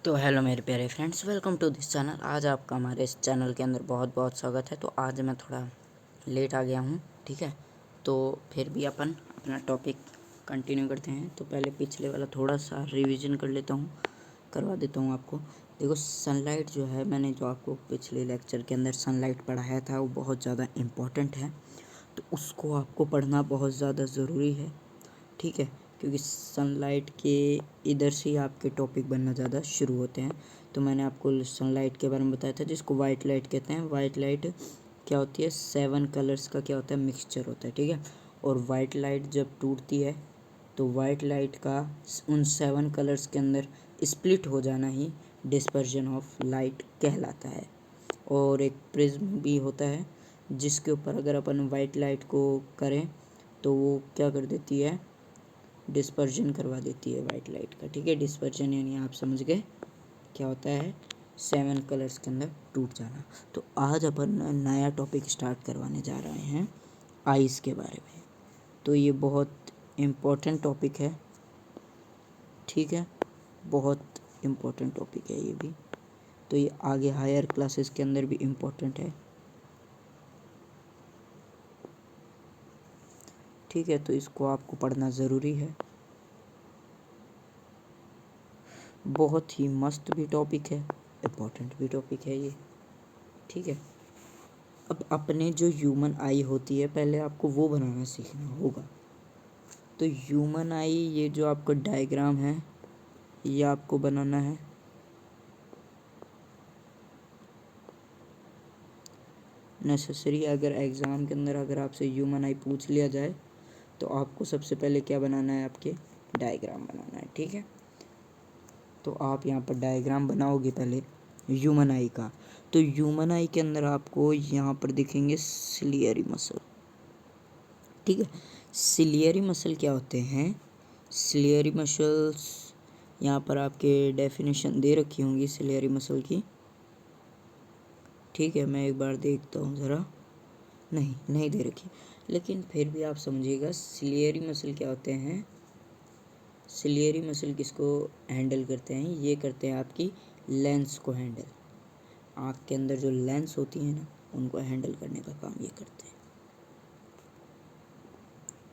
तो हेलो मेरे प्यारे friends, welcome to this channel. आज आपका हमारे इस चैनल के अंदर बहुत बहुत स्वागत है। तो आज मैं थोड़ा लेट आ गया हूँ, ठीक है। तो फिर भी अपन अपना टॉपिक कंटिन्यू करते हैं। तो पहले पिछले वाला थोड़ा सा रिवीजन कर लेता हूँ, करवा देता हूँ आपको। देखो, सनलाइट जो है, मैंने जो आपको पिछले लेक्चर के अंदर सनलाइट पढ़ाया था वो बहुत ज़्यादा इम्पोर्टेंट है। तो उसको आपको पढ़ना बहुत ज़्यादा ज़रूरी है, ठीक है, क्योंकि सनलाइट के इधर से ही आपके टॉपिक बनना ज़्यादा शुरू होते हैं। तो मैंने आपको सनलाइट के बारे में बताया था, जिसको वाइट लाइट कहते हैं। वाइट लाइट क्या होती है? 7 कलर्स का क्या होता है? मिक्सचर होता है, ठीक है। और वाइट लाइट जब टूटती है तो वाइट लाइट का उन 7 कलर्स के अंदर स्प्लिट हो जाना ही डिस्पर्जन ऑफ लाइट कहलाता है। और एक प्रिज्म भी होता है, जिसके ऊपर अगर अपन वाइट लाइट को करें तो वो क्या कर देती है? डिस्पर्जन करवा देती है वाइट लाइट का, ठीक है। डिस्पर्जन यानी आप समझ गए क्या होता है? 7 कलर्स के अंदर टूट जाना। तो आज अपन नया टॉपिक स्टार्ट करवाने जा रहे हैं, आइस के बारे में। तो ये बहुत इम्पोर्टेंट टॉपिक है, ठीक है, बहुत इम्पोर्टेंट टॉपिक है ये भी। तो ये आगे हायर क्लासेस के अंदर भी इम्पोर्टेंट है, ठीक है। तो इसको आपको पढ़ना ज़रूरी है। बहुत ही मस्त भी टॉपिक है, इम्पोर्टेंट भी टॉपिक है ये, ठीक है। अब अपने जो ह्यूमन आई होती है, पहले आपको वो बनाना सीखना होगा। तो ह्यूमन आई, ये जो आपका डायग्राम है, ये आपको बनाना है। नेसेसरी, अगर एग्ज़ाम के अंदर अगर आपसे ह्यूमन आई पूछ लिया जाए तो आपको सबसे पहले क्या बनाना है? आपके डायग्राम बनाना है, ठीक है। तो आप यहाँ पर डायग्राम बनाओगे पहले ह्यूमन आई का। तो ह्यूमन आई के अंदर आपको यहाँ पर दिखेंगे सिलियरी मसल, ठीक है। सिलियरी मसल क्या होते हैं? सिलियरी मसल्स यहाँ पर आपके डेफिनेशन दे रखी होंगी सिलियरी मसल की, ठीक है। मैं एक बार देखता हूँ ज़रा। नहीं दे रखी, लेकिन फिर भी आप समझिएगा सिलियरी मसल क्या होते हैं। सिलियरी मसल किसको हैंडल करते हैं? ये करते हैं आपकी लेंस को हैंडल। आँख के अंदर जो लेंस होती है ना, उनको हैंडल करने का काम ये करते हैं,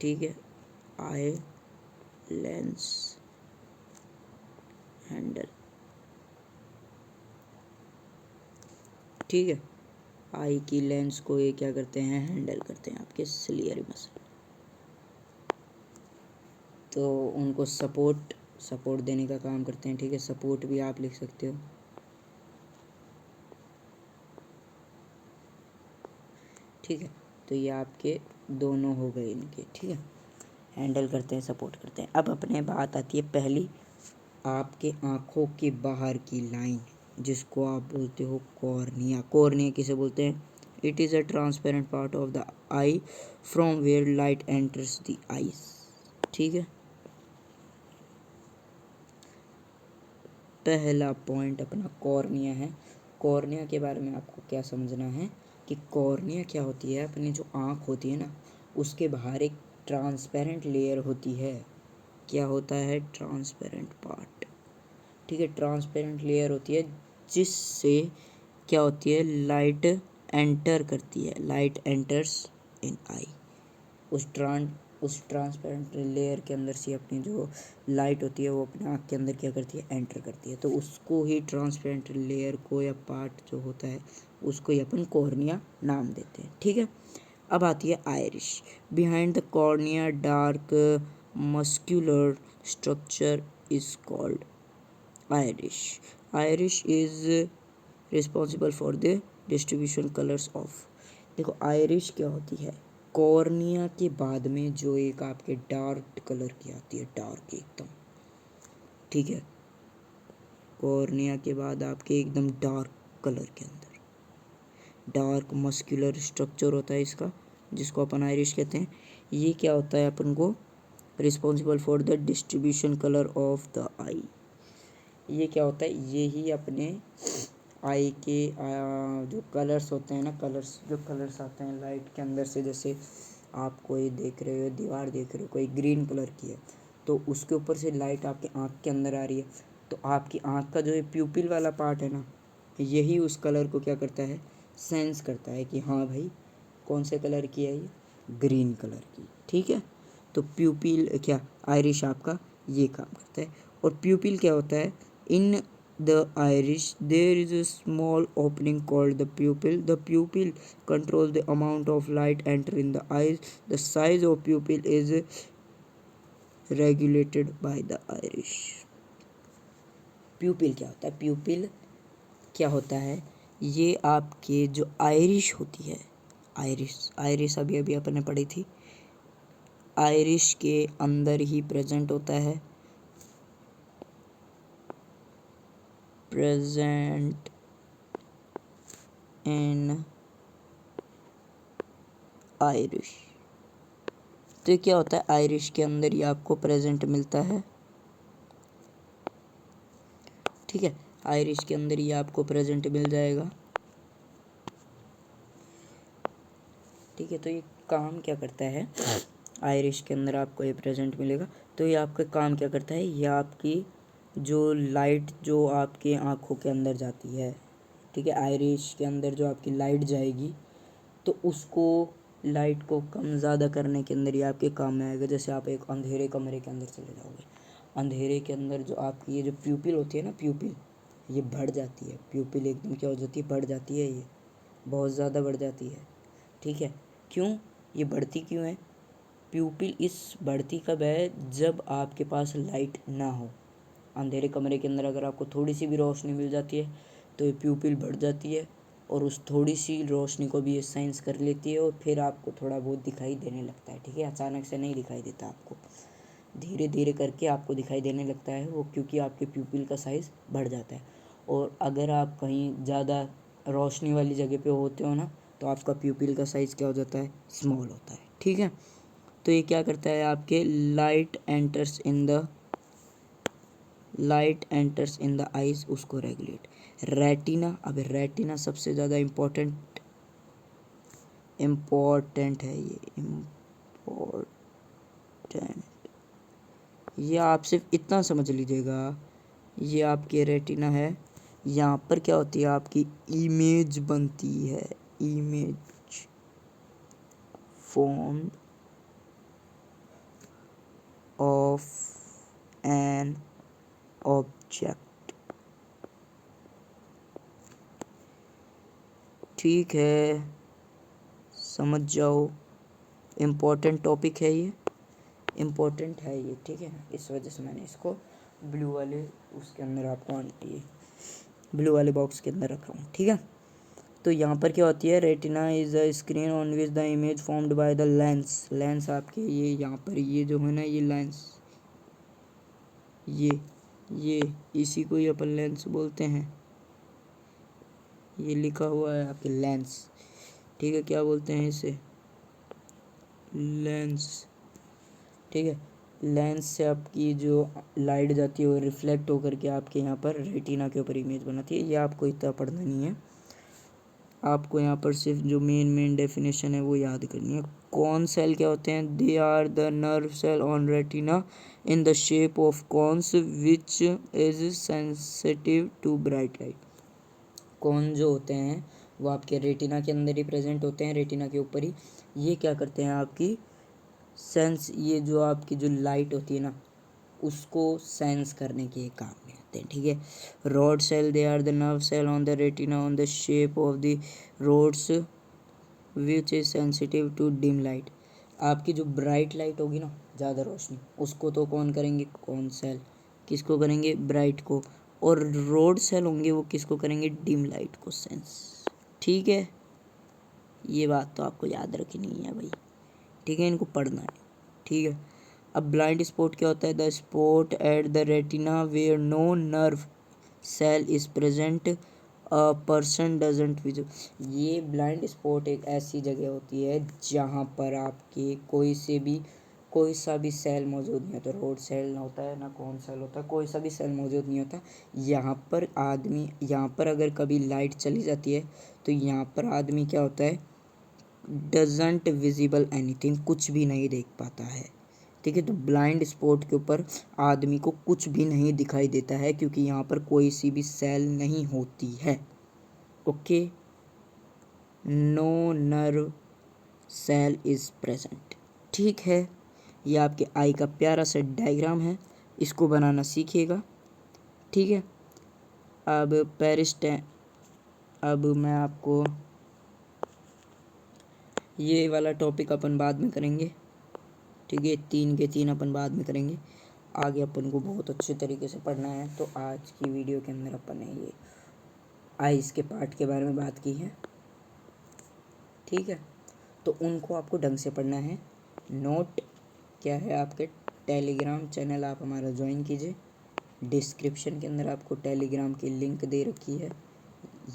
ठीक है। आई लेंस हैंडल, ठीक है। आई की लेंस को ये क्या करते हैं? हैंडल करते हैं आपके सिलियरी मसल। तो उनको सपोर्ट देने का काम करते हैं, ठीक है। सपोर्ट भी आप लिख सकते हो, ठीक है। तो ये आपके दोनों हो गए इनके, ठीक है। हैंडल करते हैं, सपोर्ट करते हैं। अब अपने बात आती है पहली, आपके आँखों के बाहर की लाइन, जिसको आप बोलते हो कॉर्निया। कॉर्निया किसे बोलते हैं? It is a transparent part of the eye from where light enters the eyes, ठीक है। पहला पॉइंट अपना कॉर्निया है। कॉर्निया के बारे में आपको क्या समझना है कि कॉर्निया क्या होती है? अपनी जो आँख होती है ना, उसके बाहर एक ट्रांसपेरेंट लेयर होती है। क्या होता है? ट्रांसपेरेंट पार्ट, ठीक है। ट्रांसपेरेंट लेयर होती है, जिससे क्या होती है? लाइट एंटर करती है, लाइट एंटर्स इन आई। उस ट्रांसपेरेंट लेयर के अंदर से अपनी जो लाइट होती है वो अपने आँख के अंदर क्या करती है? एंटर करती है। तो उसको ही ट्रांसपेरेंट लेयर को, या पार्ट जो होता है उसको ही अपन कॉर्निया नाम देते हैं, ठीक है। अब आती है Irish. Behind the cornea dark muscular structure is called Irish. Irish is responsible for the distribution colours of. देखो, आयरिश क्या होती है? कॉर्निया के बाद में जो एक आपके डार्क कलर की आती है, डार्क एकदम, ठीक है। कॉर्निया के बाद आपके एकदम डार्क कलर के अंदर डार्क मस्कुलर स्ट्रक्चर होता है इसका, जिसको अपन आयरिश कहते हैं। ये क्या होता है? अपन को responsible for the distribution colour of the eye. ये क्या होता है? ये ही अपने आई के जो कलर्स होते हैं ना, जो कलर्स आते हैं लाइट के अंदर से, जैसे आप कोई देख रहे हो, दीवार देख रहे हो, कोई ग्रीन कलर की है, तो उसके ऊपर से लाइट आपके आँख के अंदर आ रही है, तो आपकी आँख का जो ये प्यूपिल वाला पार्ट है ना, यही उस कलर को क्या करता है, सेंस करता है कि हाँ भाई कौन से कलर की है ये, ग्रीन कलर की। ठीक है, तो प्यूपिल क्या, आइरिश आपका ये काम करता है। और प्यूपिल क्या होता है, in the iris there is a small opening called the pupil. The pupil control the amount of light enter in the eyes. The size of pupil is regulated by the iris. Pupil क्या होता है, प्यूपिल क्या होता है, ये आपके जो Irish होती है, आइरिश आइरिश अभी अभी अपने पढ़ी थी, आइरिश के अंदर ही प्रेजेंट होता है, प्रेजेंट इन आइरिश। तो ये क्या होता है, आइरिश के अंदर ही आपको प्रेजेंट मिलता है। ठीक है, आइरिश के अंदर ही आपको प्रेजेंट मिल जाएगा। ठीक है, तो ये काम क्या करता है, आइरिश के अंदर आपको ये प्रेजेंट मिलेगा। तो ये आपका काम क्या करता है, ये आपकी जो लाइट जो आपके आँखों के अंदर जाती है, ठीक है, आइरिश के अंदर जो आपकी लाइट जाएगी, तो उसको लाइट को कम ज़्यादा करने के अंदर ये आपके काम में आएगा। जैसे आप एक अंधेरे कमरे के अंदर चले जाओगे, अंधेरे के अंदर जो आपकी ये जो प्यूपिल होती है ना, प्यूपिल ये बढ़ जाती है, प्यूपिल एकदम क्या हो जाती है, बढ़ जाती है, ये बहुत ज़्यादा बढ़ जाती है। ठीक है, क्यों ये बढ़ती क्यों है, प्यूपिल इस बढ़ती कब है, जब आपके पास लाइट ना हो। अंधेरे कमरे के अंदर अगर आपको थोड़ी सी भी रोशनी मिल जाती है तो ये प्यूपिल बढ़ जाती है, और उस थोड़ी सी रोशनी को भी ये सेंस कर लेती है, और फिर आपको थोड़ा बहुत दिखाई देने लगता है। ठीक है, अचानक से नहीं दिखाई देता आपको, धीरे धीरे करके आपको दिखाई देने लगता है वो, क्योंकि आपके प्यूपिल का साइज़ बढ़ जाता है। और अगर आप कहीं ज़्यादा रोशनी वाली जगह पे होते हो ना, तो आपका प्यूपिल का साइज़ क्या हो जाता है, स्मॉल होता है। ठीक है, तो ये क्या करता है, आपके light enters in the eyes, उसको रेगुलेट। रेटिना, अब रेटिना सबसे ज़्यादा इम्पोर्टेंट है, ये इम्पोर्टेंट, ये आप सिर्फ इतना समझ लीजिएगा, ये आपके रेटिना है, यहाँ पर क्या होती है, आपकी इमेज बनती है, image form of an object. ठीक है, समझ जाओ, इम्पोर्टेंट टॉपिक है ये, इम्पोर्टेंट है ये। ठीक है ना, इस वजह से मैंने इसको ब्लू वाले उसके अंदर आपको ये ब्लू वाले बॉक्स के अंदर रखा हूँ। ठीक है, तो यहाँ पर क्या होती है, retina is a screen on which the image formed by the lens. Lens आपके ये यहाँ पर ये जो है ना, ये लेंस, ये इसी को ही अपन लेंस बोलते हैं, ये लिखा हुआ है आपके लेंस। ठीक है, क्या बोलते हैं इसे, लेंस। ठीक है, लेंस से आपकी जो लाइट जाती है वो रिफ्लेक्ट होकर के आपके यहाँ पर रेटिना के ऊपर इमेज बनाती है। ये आपको इतना पढ़ना नहीं है, आपको यहाँ पर सिर्फ जो मेन डेफिनेशन है वो याद करनी है। कॉन सेल क्या होते हैं, they are the nerve cell on retina in the shape of cones which is sensitive to bright light. Cone जो होते हैं वो आपके रेटिना के अंदर ही प्रेजेंट होते हैं, रेटिना के ऊपर ही। ये क्या करते हैं, आपकी सेंस, ये जो आपकी जो लाइट होती है ना, उसको सेंस करने के काम में आते हैं। ठीक है, rod cell, they are the nerve cell on the retina on the shape of the rods which is sensitive to dim light. आपकी जो ब्राइट लाइट होगी ना, ज़्यादा रोशनी, उसको तो कौन करेंगे, कौन सेल, किसको करेंगे, ब्राइट को। और रोड सेल होंगे वो किसको करेंगे, डिम लाइट को सेंस। ठीक है, ये बात तो आपको याद रखनी है भाई। ठीक है, इनको पढ़ना है। ठीक है, अब ब्लाइंड स्पॉट क्या होता है, the spot at the retina where no nerve cell is present a person doesn't visible. ये ब्लाइंड स्पॉट एक ऐसी जगह होती है जहाँ पर आपके कोई सा भी सेल मौजूद नहीं होता, रोड सेल ना होता है, ना कौन सेल होता है, कोई सा भी सेल मौजूद नहीं होता। यहाँ पर अगर कभी लाइट चली जाती है तो यहाँ पर आदमी क्या होता है, डजंट विजिबल एनीथिंग, कुछ भी नहीं देख पाता है। ठीक है। तो ब्लाइंड स्पॉट के ऊपर आदमी को कुछ भी नहीं दिखाई देता है क्योंकि यहाँ पर कोई सी भी सेल नहीं होती है। Okay, no nerve cell is present. ठीक है, ये आपके आई का प्यारा सा डायग्राम है, इसको बनाना सीखिएगा। ठीक है, अब मैं आपको ये वाला टॉपिक अपन बाद में करेंगे। ठीक है, 3 के 3 अपन बाद में करेंगे। आगे अपन को बहुत अच्छे तरीके से पढ़ना है। तो आज की वीडियो के अंदर अपन ने ये आइज़ के पार्ट के बारे में बात की है। ठीक है, तो उनको आपको ढंग से पढ़ना है। नोट क्या है, आपके टेलीग्राम चैनल आप हमारा ज्वाइन कीजिए। डिस्क्रिप्शन के अंदर आपको टेलीग्राम की लिंक दे रखी है,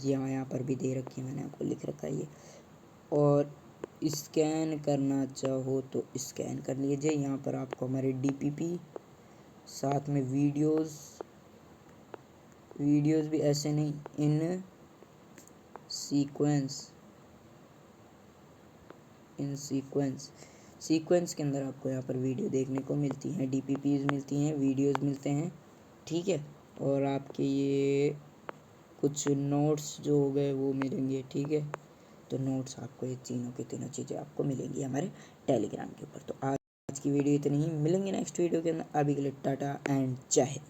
यहाँ पर भी दे रखी है, मैंने आपको लिख रखा है ये। और स्कैन करना चाहो तो स्कैन कर लीजिए। यहाँ पर आपको हमारे डीपीपी साथ में वीडियोस भी ऐसे नहीं, इन सीक्वेंस के अंदर आपको यहाँ पर वीडियो देखने को मिलती हैं, डीपीपीज मिलती हैं, वीडियोस मिलते हैं। ठीक है, और आपके ये कुछ नोट्स जो हो गए वो मिलेंगे। ठीक है, तो नोट्स आपको ये तीनों की तीनों चीज़ें आपको मिलेंगी हमारे टेलीग्राम के ऊपर। तो आज की वीडियो इतनी ही, मिलेंगे नेक्स्ट वीडियो के अंदर। अभी के लिए टाटा एंड जय हिंद।